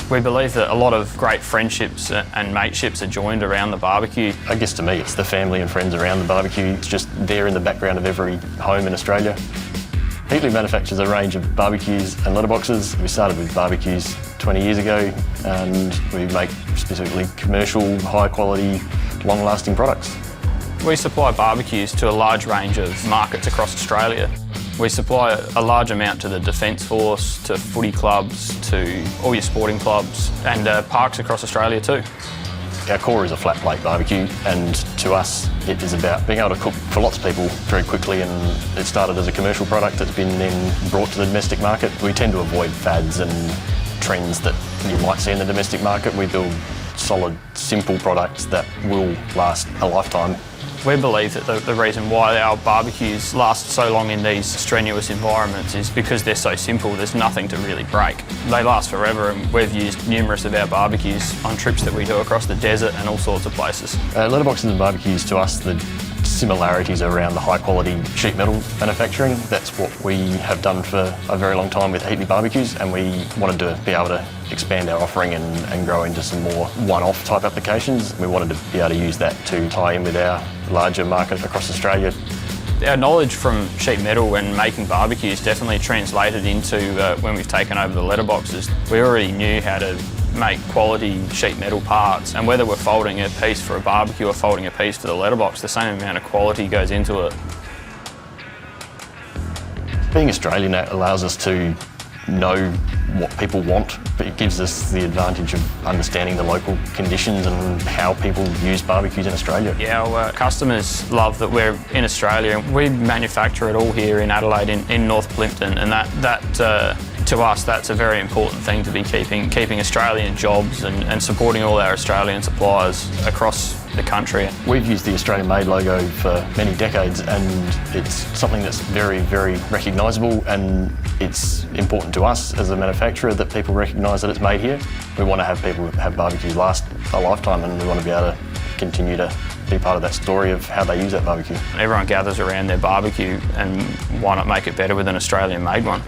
We believe that a lot of great friendships and mateships are joined around the barbecue. I guess to me it's the family and friends around the barbecue. It's just there in the background of every home in Australia. Heatlie manufactures a range of barbecues and letterboxes. We started with barbecues 20 years ago and we make specifically commercial, high quality, long lasting products. We supply barbecues to a large range of markets across Australia. We supply a large amount to the Defence Force, to footy clubs, to all your sporting clubs and parks across Australia too. Our core is a flat plate barbecue and to us it is about being able to cook for lots of people very quickly, and it started as a commercial product that's been then brought to the domestic market. We tend to avoid fads and trends that you might see in the domestic market. We build solid, simple products that will last a lifetime. We believe that the reason why our barbecues last so long in these strenuous environments is because they're so simple, there's nothing to really break. They last forever, and we've used numerous of our barbecues on trips that we do across the desert and all sorts of places. Letterboxes and barbecues, to us, the similarities around the high quality sheet metal manufacturing. That's what we have done for a very long time with Heatlie Barbecues, and we wanted to be able to expand our offering and grow into some more one-off type applications. We wanted to be able to use that to tie in with our larger market across Australia. Our knowledge from sheet metal and making barbecues definitely translated into when we've taken over the letterboxes. We already knew how to make quality sheet metal parts, and whether we're folding a piece for a barbecue or folding a piece for the letterbox, the same amount of quality goes into it. Being Australian allows us to know what people want, but it gives us the advantage of understanding the local conditions and how people use barbecues in Australia. Yeah, our customers love that we're in Australia. We manufacture it all here in Adelaide, in North Plympton, and that to us, that's a very important thing, to be keeping Australian jobs and supporting all our Australian suppliers across the country. We've used the Australian Made logo for many decades, and it's something that's very, very recognisable, and it's important to us as a manufacturer that people recognise that it's made here. We want to have people have barbecues last a lifetime, and we want to be able to continue to be part of that story of how they use that barbecue. Everyone gathers around their barbecue, and why not make it better with an Australian made one?